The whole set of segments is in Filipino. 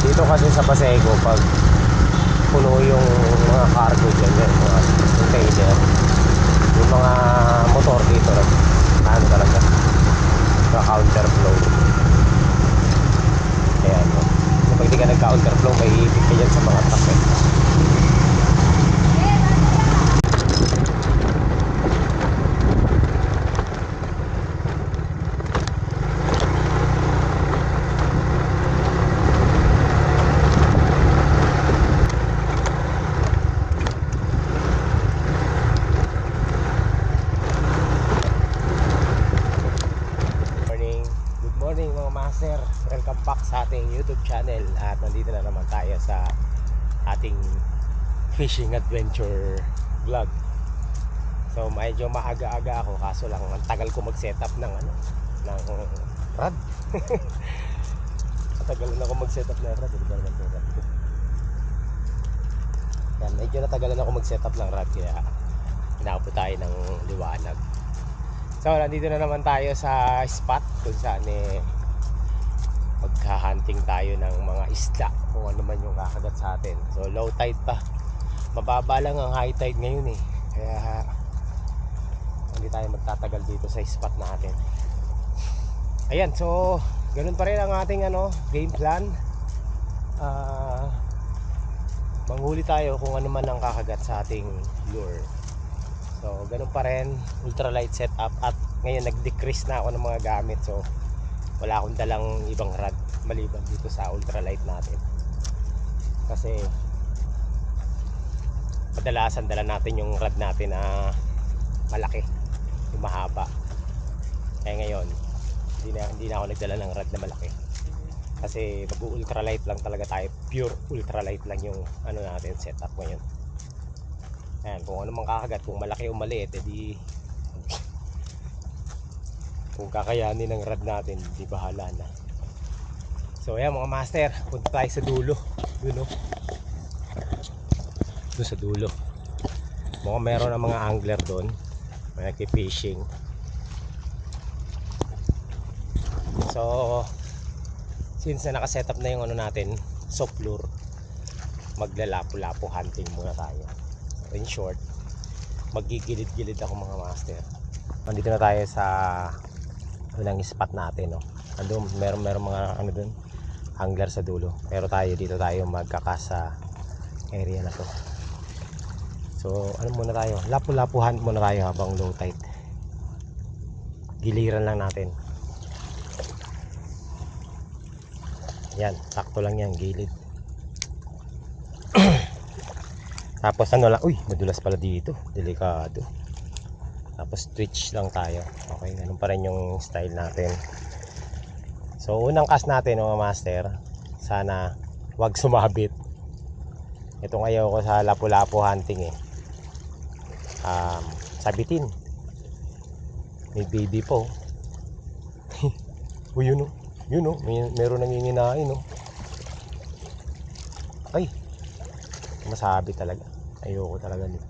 Dito kasi sa Paseco, pag puno yung mga cargo dyan, yung mga container, yung mga motor dito, ano talaga, counterflow. Ayan, no? Kapag di ka nag-counterflow, may ipit ka dyan sa mga truck eh. Welcome back sa ating YouTube channel. At nandito na naman tayo sa ating fishing adventure vlog. So medyo maaga-aga ako, kaso lang ang tagal ko mag-setup ng ng rod. Matagal na ako mag-setup ng rod. Yan, medyo natagalan ako mag-setup ng rod, kaya inaabot tayo ng liwanag. So nandito na naman tayo sa spot kung saan magka-hunting tayo ng mga isda, kung ano man yung kakagat sa atin. So low tide pa, mababa lang ang high tide ngayon kaya hindi tayo magtatagal dito sa spot natin. Ayan, so ganun pa rin ang ating game plan. Manghuli tayo kung ano man ang kakagat sa ating lure. So ganun pa rin, ultralight setup. At ngayon nag-decrease na ako ng mga gamit, so wala akong dalang ibang rod maliban dito sa ultralight natin, kasi kadalasan dala natin yung rod natin na malaki, yung mahaba. Kaya ngayon hindi na ako nagdala ng rod na malaki, kasi mag-ultralight lang talaga tayo, pure ultralight lang yung natin setup ngayon. Ayan, kung ano mang kakagat, kung malaki o maliit, edi kung kakayanin ng rod natin, di bahala na. So ayan mga master, punta tayo sa dulo. Doon sa dulo, mukhang meron ng mga angler doon, may nagki-fishing. So since na nakasetup na yung natin, soft lure, maglalapo-lapo hunting muna tayo. In short, magigilid-gilid ako mga master. Nandito na tayo sa unang spot natin, no. Andun meron mga doon, angler sa dulo, pero dito tayo magkakas sa area na to. So muna tayo, lapu-lapu hunt muna tayo habang low tide. Giliran lang natin. Yan, sakto lang yan, gilid. Tapos lang, uy, madulas pala dito, delikado. Tapos twitch lang tayo. Okay, ganun pa rin yung style natin. So unang cast natin mga master, sana wag sumabit. Itong ayaw ko sa lapu-lapu hunting sabitin. May baby po. Uy, yun meron nanginginain Ay, masabi talaga. Ayoko talaga nito.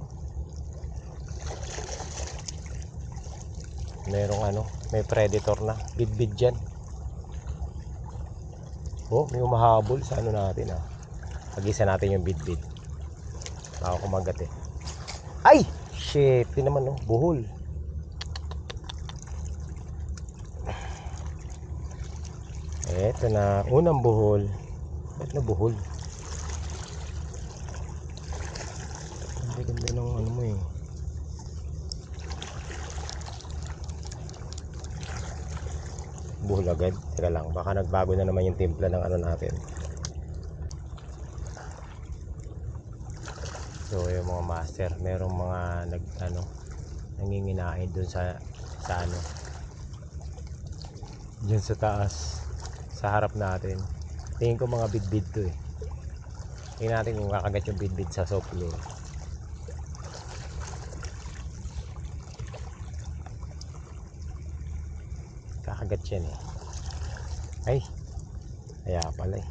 Merong may predator na, bid dyan. May umahabol sa natin pag-isa natin yung bid. Baka kumagat Ay! Shit, yun naman buhol. Eto na, unang buhol. Ba't na buhol? Ang ganda ng mo buhol agad. Teka lang, baka nagbago na naman yung timpla ng natin. So yung mga master, merong mga nanginginain dun sa dyan sa taas, sa harap natin. Tingin ko mga bidbid to tingnan natin kung kakagat yung bidbid sa soft lure. Kakagat yan ay, kaya pala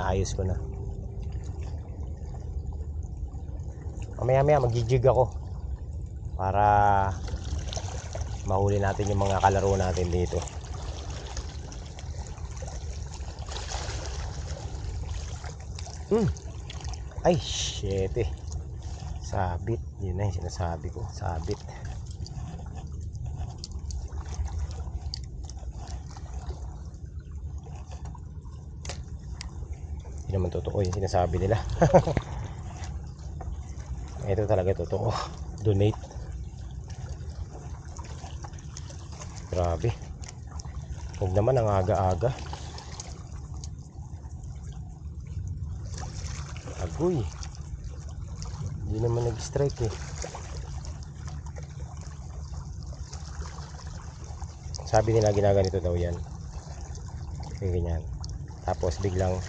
naayos ko na. Mamaya mag-jig ako para mahuli natin yung mga kalaro natin dito. Ay shit eh, sabit. Yun na yung sinasabi ko, sabit. Hindi naman totoo yung sinasabi nila. Ito talaga totoo. Donate. Grabe. Huwag naman ang aga-aga. Agoy. Hindi naman nag-strike eh. Sabi nila ginaganito daw yan. Yung ganyan. Tapos biglang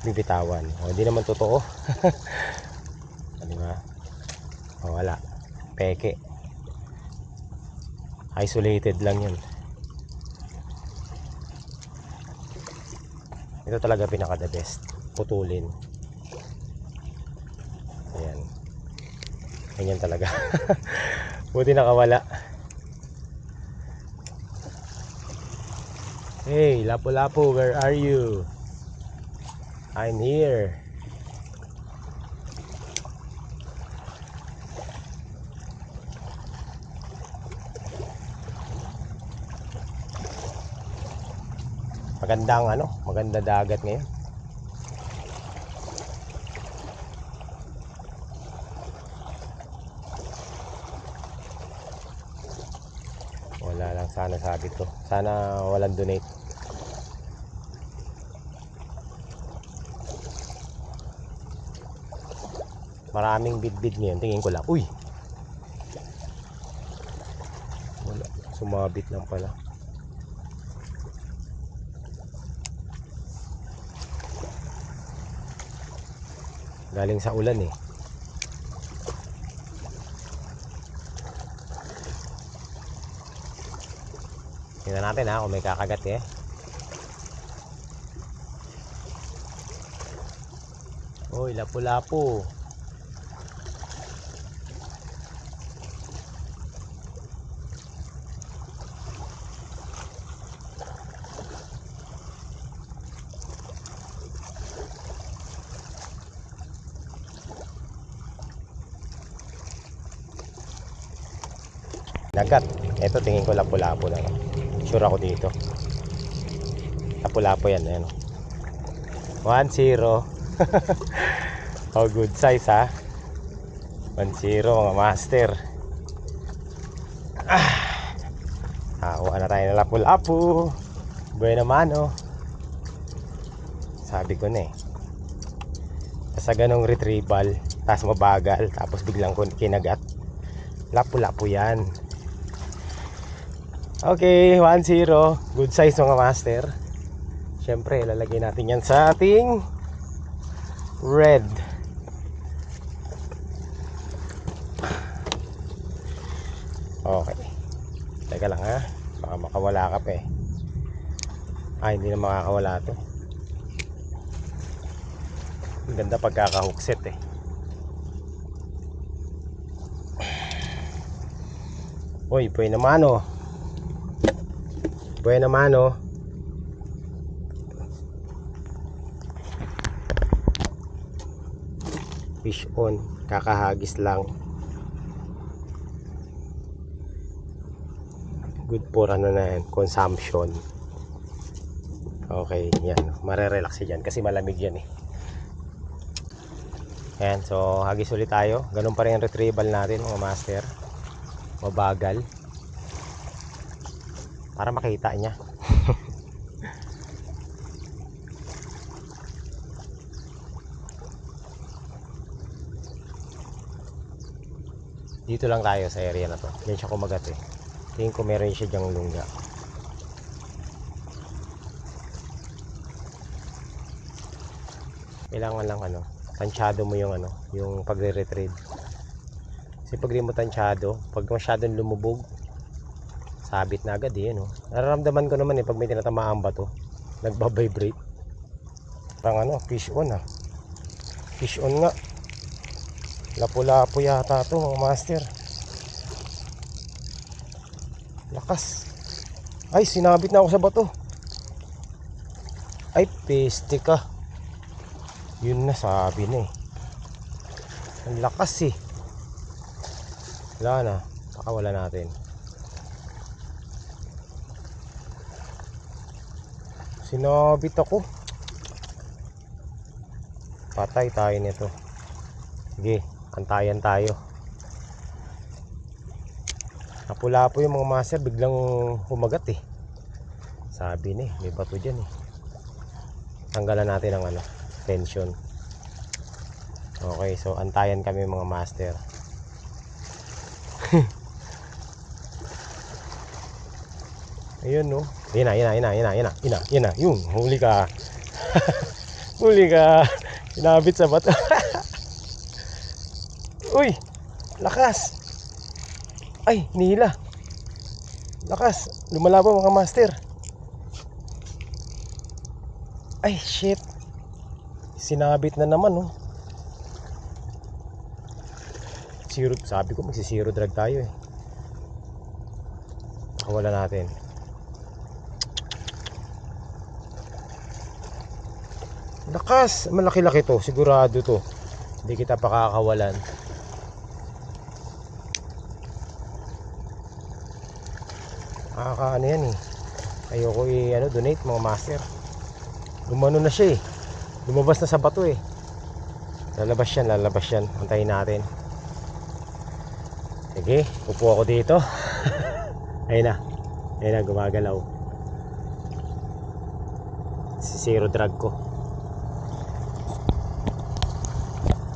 bibitawan. O, hindi naman totoo. Ano ba? O, wala. Peke. Isolated lang yun. Ito talaga pinaka the best. Putulin. Ayan. Ganyan talaga. Buti nakawala. Hey, Lapu-Lapu, where are you? I'm here. Maganda dagat ngayon. Wala lang sana sabi ko. Sana walang donate. Maraming bidbid ngayon. Tingin ko lang. Uy! Wala. Sumabit lang pala. Galing sa ulan eh. Tingnan natin ha kung may kakagat eh. Uy, Lapu-Lapu. Dagat. Ito tingin ko Lapu-Lapu na. Sure ako dito. Lapu-Lapu yan. Ayan. 1-0. Oh, good size ha. 1-0 mga master. Hawa na tayo ng Lapu-Lapu. Buena mano. Sabi ko na eh. Sa ganong retrieval, tapos mabagal, tapos biglang kinagat. Lapu-Lapu yan. Okay, 1-0. Good size mga master. Siyempre, lalagay natin yan sa ating red. Okay. Teka lang ha. Baka makawala ka pa eh. Hindi na makakawala to. Ang ganda pagkaka-hookset eh. Uy, buena mano. Buena mano. Fish on, kakahagis lang. Good for ano na yan, consumption. Okay, yan. Marerelax yan kasi malamig yan eh. Ayan, so hagis ulit tayo. Ganun pa rin ang retrieval natin mga master. Mabagal. Para makita niya. Dito lang tayo sa area na to. Yan siya kumagat eh. Tingin ko meron siya dyang lungga. Kailangan lang tansyado mo yung yung pagre-retrieve. Kasi pag di mo tansyado, pag masyadong lumubog, sabit na agad eh, no? Nararamdaman ko naman eh pag may tinatamaan ba to, nagba-vibrate. Parang ano, fish on ah. Fish on nga. Lapu-lapu yata to mga master. Lakas. Ay, sinabit na ako sa bato. Ay, peste ka. Yun na, sabi na eh. Ang lakas eh. Wala na, pakawala natin. Sinabit ako. Patay tayo nito. Sige, antayan tayo. Lapu-lapu yung mga master, biglang humagat eh. Sabi na eh, may bato dyan eh. Tanggalan natin ang ano, tension. Okay, so antayan kami mga master. Ayun no. Yun na. Yung huli ka. Huli ka. Sinabit sa bato. Uy, lakas. Ay, nila. Lakas. Lumalaban mga master. Ay, shit. Sinabit na naman oh. Zero, sabi ko magsi-zero drag tayo eh. Wala natin. Lakas, malaki-laki to, sigurado to. Hindi kita pakakawalan. Ano yan eh. Ayoko donate mga master. Lumano na siya eh. Lumabas na sa bato eh. Lalabas yan. Antayin natin. Sige, upo ako dito. Ayun na, gumagalaw. Si zero drag ko.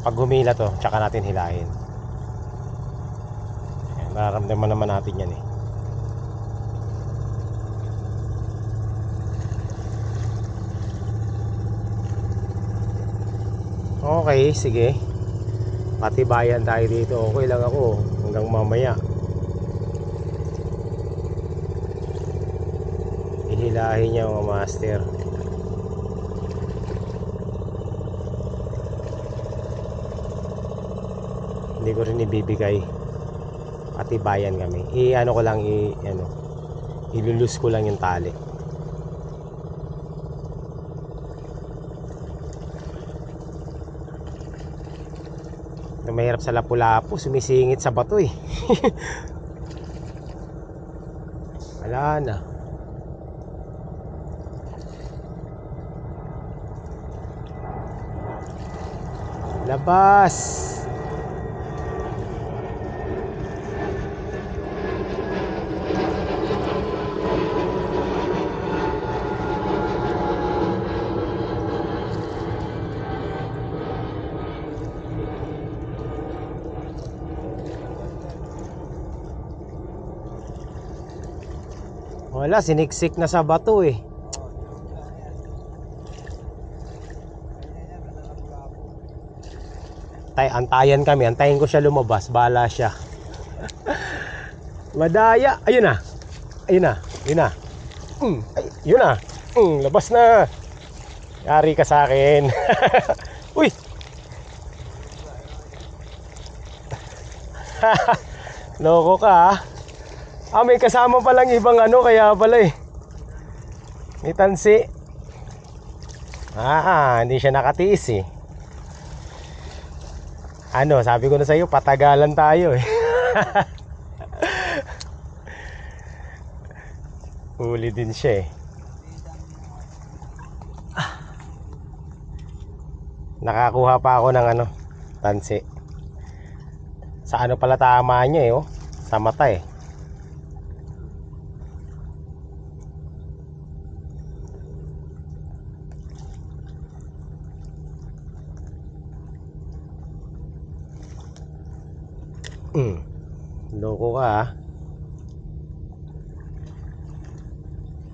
Pag humila to, tsaka natin hilahin. Mararamdaman naman natin yan eh. Okay, sige. Patibayan tayo dito. Okay lang ako hanggang mamaya. Ihilahin niya mga master. Hindi ko rin ibibigay. Patibayan kami. Ko lang ilulus ko lang yung tali. Mahirap sa lapu-lapu, sumisingit sa bato eh. Wala na. Labas. Wala, siniksik na sa bato eh. Antayan kami, antayin ko siya lumabas. Bahala siya. Madaya, ayun na. Ay, yun na. Labas na. Yari ka sa akin. Uy. Loko ka ah. May kasama palang ibang kaya pala eh. May tansi. Hindi siya nakatiis eh. Sabi ko na sa'yo, patagalan tayo eh. Huli din siya eh. Nakakuha pa ako ng tansi. Sa pala tama niya eh oh. Sa mata eh. Loko ka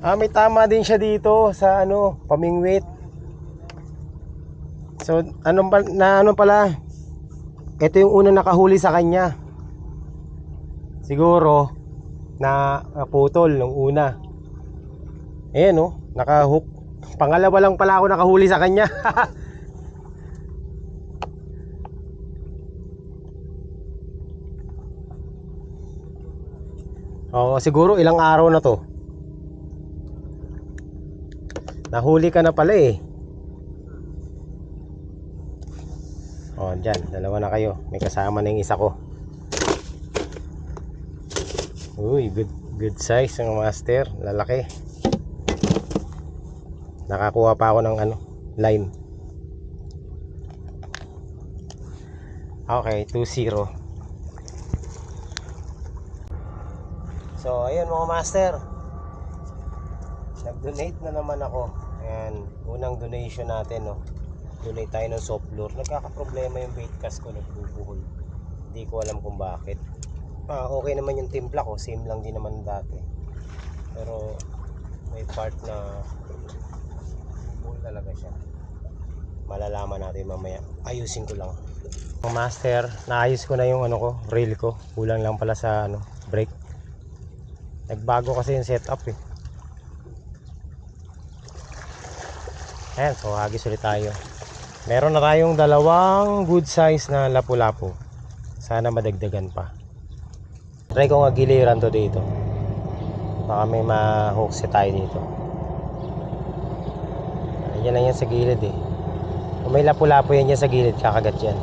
ah. May tama din siya dito sa pamingwit. So pala, ito yung una nakahuli sa kanya. Siguro na putol nung una. Ayan nakahook. Pangalawa lang pala ako nakahuli sa kanya. Oo, siguro ilang araw na to. Nahuli ka na pala eh. Oh, dyan, dalawa na kayo. May kasama na yung isa ko. Uy, good size ng master. Lalaki. Nakakuha pa ako ng line. Okay, 2-0. So, ayun mga master. Nag-donate na naman ako. Ayan, unang donation natin, no. Donate tayo ng soft lure. Nagkakaproblema yung bait cast ko, nagbubuhol. Hindi ko alam kung bakit. Okay naman yung timpla ko, same lang din naman dati. Pero may part na buhol talaga siya. Malalaman natin mamaya. Ayusin ko lang. Mga master, naayos ko na yung reel ko. Kulang lang pala sa brake. Nagbago kasi yung setup eh. Ayan, so hagis ulit tayo. Meron na tayong dalawang good size na lapu-lapu. Sana madagdagan pa. Try ko nga giliran to dito. Baka may ma-hookset tayo dito. Yan lang yan sa gilid eh. Kung may lapu-lapu yan sa gilid, kakagat yan.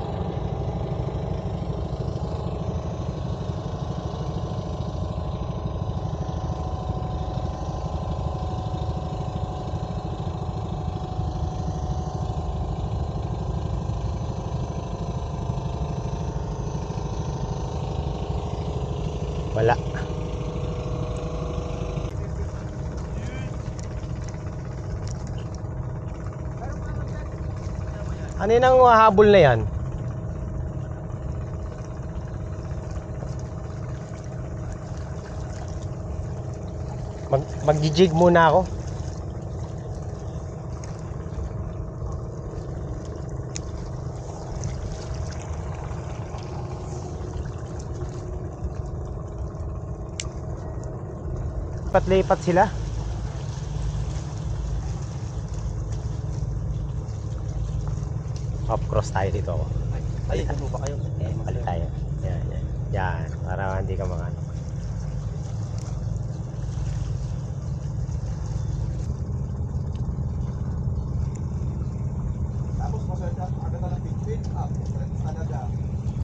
Wala. Ano yun ang habol na yan? Mag-jig muna ako. Lipat-lipat sila. Off cross tayo dito ako. Palitan mo ba kayo? Palit tayo. Yan, yan. Yan, para hindi ka makano. Tapos masaya agad na pitwin up. Talaga.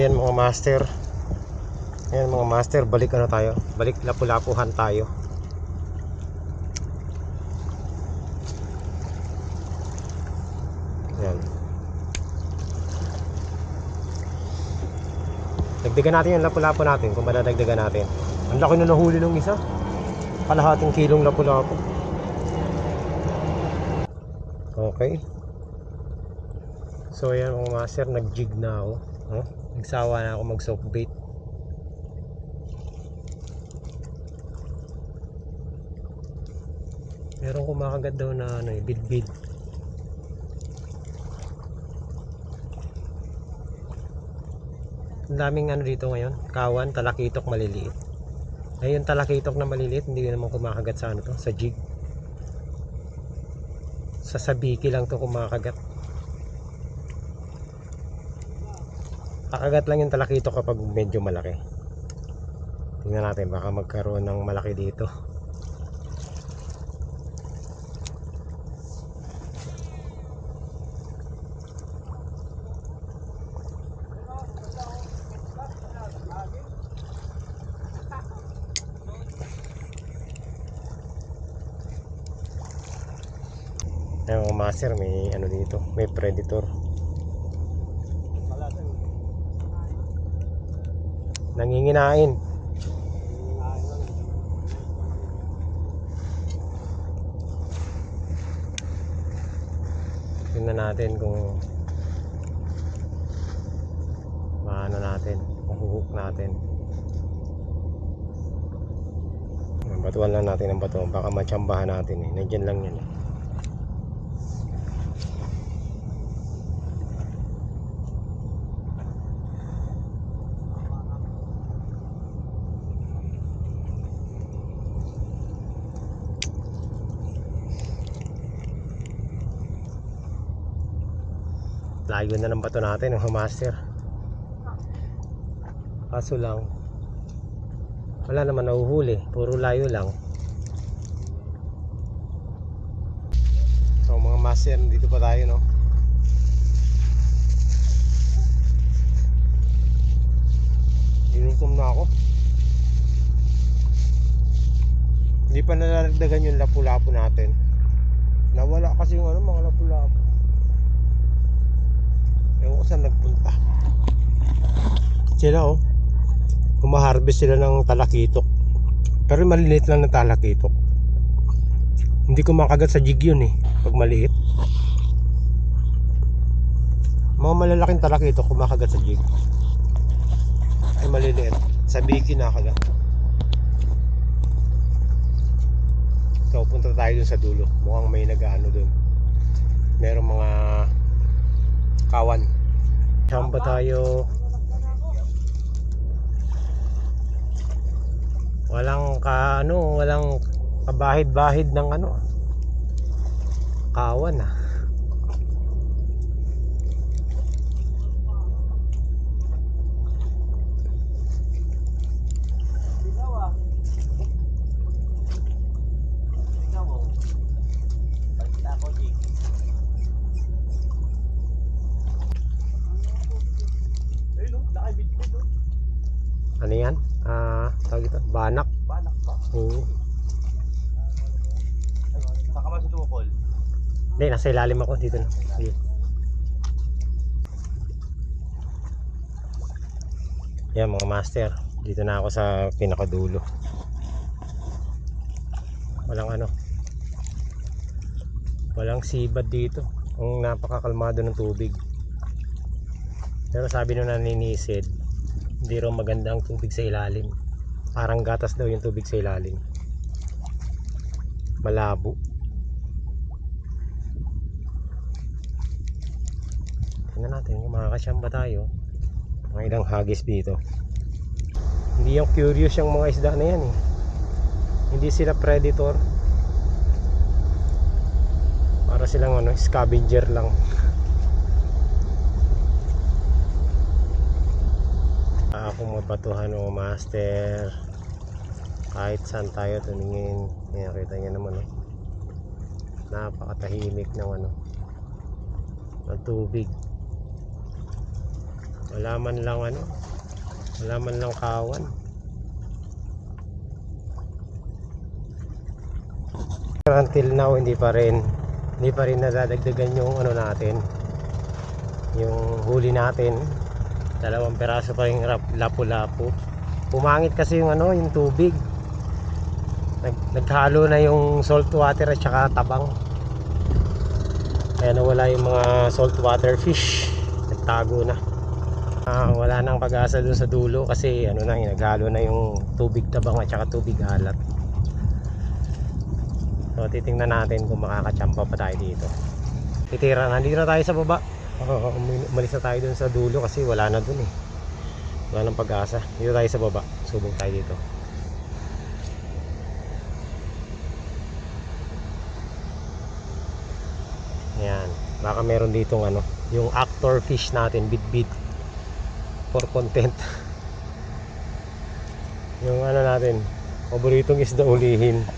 Yan mga master. Yan mga master, balik tayo. Balik lapu-lapuhan tayo. Yan. Dagdagan natin yung lapu-lapu natin kung madadagdagan natin. Ang laki na nahuli ng isa. Kalahating kilong lapu-lapu. Okay. So yan mga master, nag-jig na ako. Nagsawa na ako mag-soft bait. Meron kumakagat daw na bid-bid. Ang daming dito ngayon, kawan, talakitok maliliit. Ayun, talakitok na maliliit, hindi naman kumakagat sa sa jig. Sa sabiki lang to kumakagat. Kakagat lang yung talakitok kapag medyo malaki. Tingnan natin, baka magkaroon ng malaki dito. Ayun mga master, may dito, may predator. Nanginginain. Tingnan natin kung maano natin, mahuhook natin. Batuan lang natin ang bato, baka matsambahan natin eh. Nandiyan lang yan eh. layo na ng bato natin, master. Kaso lang wala naman nahuhuli, puro layo lang. So mga master, dito pa tayo, no? Inutom na ako. Hindi pa nalalagdagan yung lapu-lapu natin. Nawala kasi yung mga lapu-lapu. Ewan ko saan nagpunta. Sila humaharvest sila ng talakitok. Pero maliliit lang na talakitok. Hindi ko makagat sa jig yun pag maliit. Mga malalaking talakitok kumakagat sa jig. Ay maliliit. Sa biki nakagat. So punta tayo dun sa dulo. Mukhang may nag-ano dun. Merong mga kawan. Samba tayo. Walang walang kabahid-bahid ng kawan Ano yan? Tawag ito? Banak. Banak ba? Oo. Saka ba sa tukol? Hindi, nasa ilalim ako dito na. Sige. Yan mga master, dito na ako sa pinakadulo. Walang sibad dito. Ang napakakalmado ng tubig. Pero sabi nung naninisid, hindi raw maganda ang tubig sa ilalim. Parang gatas daw yung tubig sa ilalim. Malabo. Tingnan natin kung makakasyamba tayo. Mga ilang hagis dito. Hindi yung curious yung mga isda na yan Hindi sila predator. Para silang scavenger lang. Ako mabatuhan master. Kahit saan tayo tumingin, kita niya naman napakatahimik ng ng tubig. Wala man lang kawan. Until now hindi pa rin nadadagdagan yung natin, yung huli natin. 2 peraso pa yung lapu-lapu. Pumangit kasi yung yung tubig. Naghalo na yung salt water at saka tabang. Kaya nawala yung mga salt water fish. Nagtago na. Wala nang pag-asa dun sa dulo kasi naghalo na yung tubig tabang at saka tubig alat. So titingnan natin kung makakachampa pa tayo dito. Titira, nandito na tayo sa baba. Umalis na tayo dun sa dulo kasi wala na dun wala nang pag-asa. Dito tayo sa baba, subok tayo dito. Ayan, baka meron ditong yung actor fish natin, bit for content. Yung natin, paboritong isda ulihin.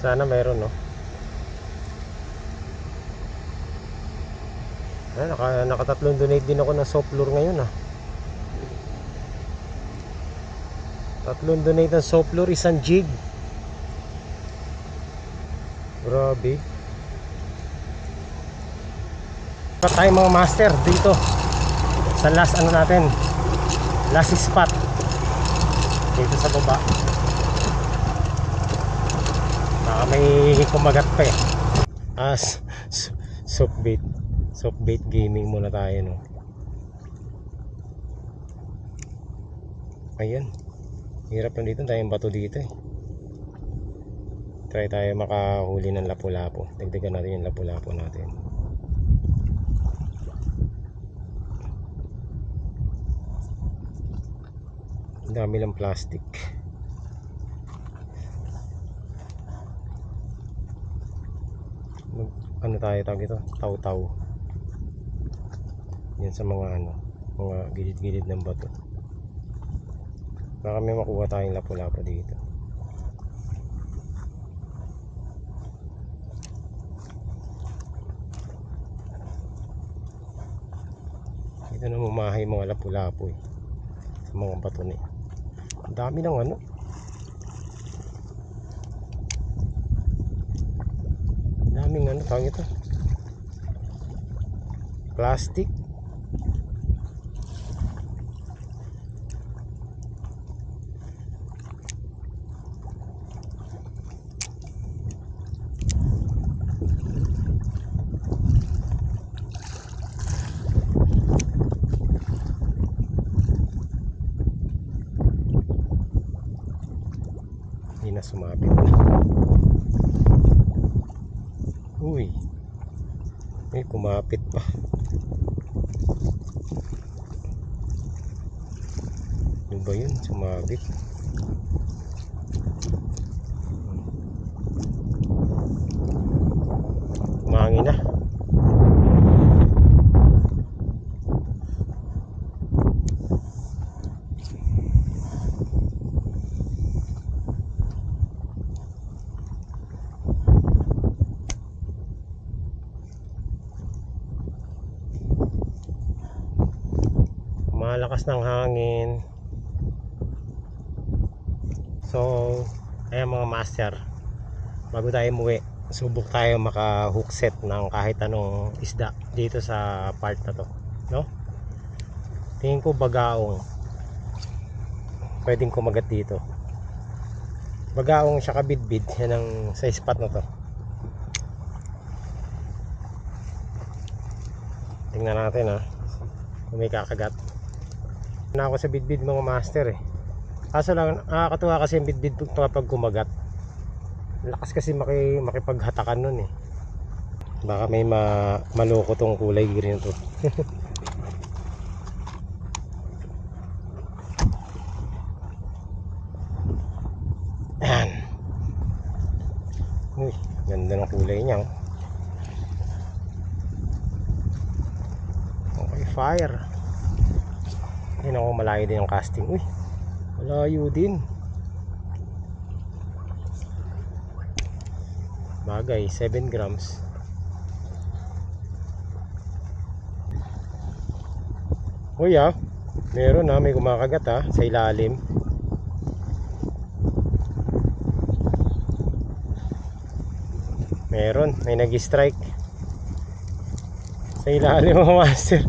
Sana meron nakatatlong donate din ako ng soft lure ngayon 3 donate ng soft lure, 1 jig. Grabe. Pa tayo mga master dito sa last natin, last spot dito sa baba. Baka may kumagat pa soft bait gaming muna tayo Ayan, hirap na dito, tayong bato dito Try tayo makahuli ng lapu-lapu. Dagdagan natin yung lapu-lapu natin. Ang dami lang plastic. ano tayo tawag ito, taw-taw. Yan sa mga ano, mga gilid-gilid ng bato. Baka may makuha tayong lapu-lapu dito. Dito na mumahay mga lapu-lapu eh, sa mga bato ni. Ang dami ng ano. Daming ano tawag ito, plastic. Hindi na sumabit. Uy, may kumapit pa. Ano ba yun? Sumabit. Mahangin na. Malakas ng hangin. So, ayan mga master, bago tayo umuwi, subok tayo maka hook set ng kahit anong isda dito sa part na to, no? Tingin ko bagaong pwedeng kumagat dito. Bagaong siya kabidbid, yan ang sa spot na to. Tingnan natin ha, kung may kakagat na ako sa bidbid mga master eh. Kaso lang nakakatuwa kasi yung bidbid kapag kumagat. Lakas kasi makipaghatakan nun eh. Baka may maloko tong kulay green to. Ayan. Uy, ganda ng kulay niya. Okay, fire. Ayun ako, malayo din ang casting. Uy, malayo din. Bagay, 7 grams. Uy meron may kumakagat sa ilalim. Meron, may nag-strike sa ilalim mga master.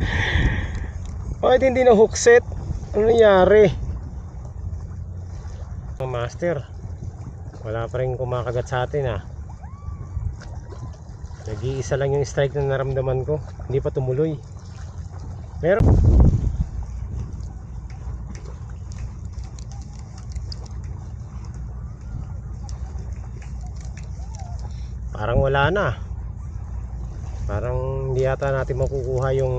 Bakit hindi na hook set? Ano nangyari? Mga master, wala pa rin kumakagat sa atin Nag-iisa lang yung strike na naramdaman ko. Hindi pa tumuloy. Meron. Parang wala na. Parang hindi yata natin makukuha yung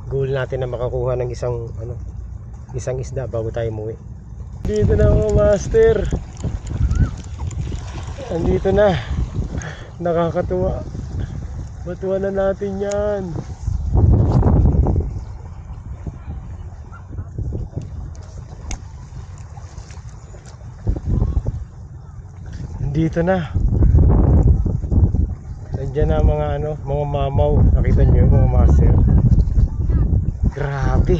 goal natin na makakuha ng isang isda bago tayo umuwi. Dito na mga master. Andito na. Nakakatuwa. Batuan na natin yan. Andito na. Nandiyan na mga mga mamaw. Nakita nyo mga master. Grabe.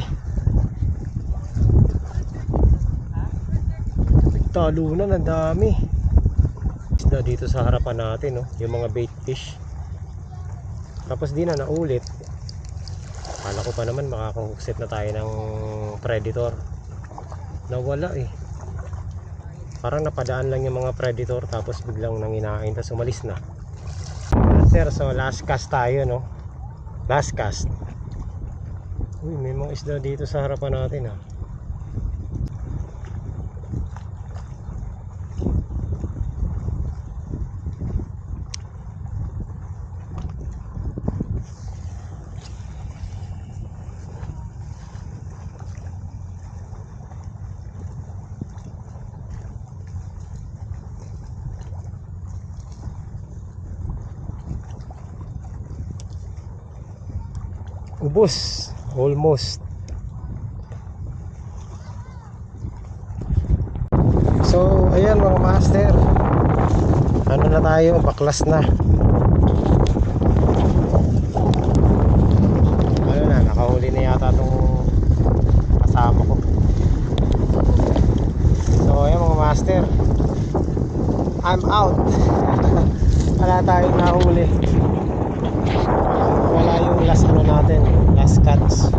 Nagtalunan ang dami. Isda dito sa harapan natin yung mga bait fish. Tapos di na naulit. Akala ko pa naman makaka-hookset na tayo ng predator. Nawala eh. Parang napadaan lang yung mga predator tapos biglang nanginain tapos umalis na. Sir, so last cast tayo Last cast. Uy, may mga isda dito sa harapan natin ubos. Almost. So, ayan mga master. Ano na tayo? Baklas na. Ano na, nakahuli na yata itong kasama ko. So, ayan mga master. I'm out. Wala tayong nahuli. Wala yung last ano natin. Last catch.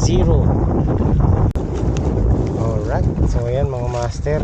0. Alright. So, ayan mga master.